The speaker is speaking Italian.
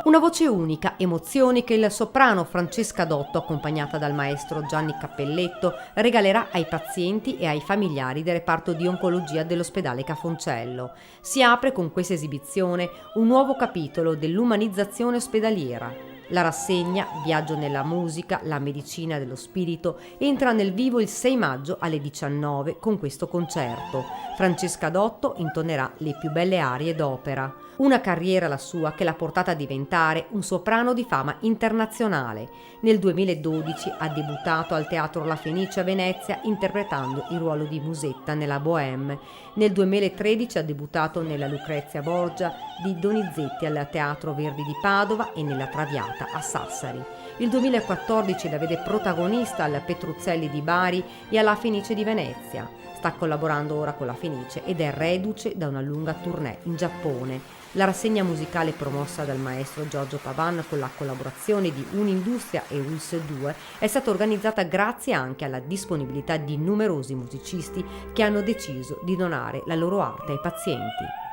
Una voce unica, emozioni che il soprano Francesca Dotto, accompagnata dal maestro Gianni Cappelletto, regalerà ai pazienti e ai familiari del reparto di oncologia dell'ospedale Cafoncello. Si apre con questa esibizione un nuovo capitolo dell'umanizzazione ospedaliera. La rassegna Viaggio nella musica, la medicina dello spirito entra nel vivo il 6 maggio alle 19 con questo concerto. Francesca Dotto intonerà le più belle arie d'opera. Una carriera la sua che l'ha portata a diventare un soprano di fama internazionale. Nel 2012 ha debuttato al Teatro La Fenice a Venezia interpretando il ruolo di Musetta nella Bohème. Nel 2013 ha debuttato nella Lucrezia Borgia di Donizetti al Teatro Verdi di Padova e nella Traviata a Sassari. Il 2014 la vede protagonista al Petruzzelli di Bari e alla Fenice di Venezia. Sta collaborando ora con la Fenice ed è reduce da una lunga tournée in Giappone. La rassegna musicale promossa dal maestro Giorgio Pavan con la collaborazione di Unindustria e ULS 2 è stata organizzata grazie anche alla disponibilità di numerosi musicisti che hanno deciso di donare la loro arte ai pazienti.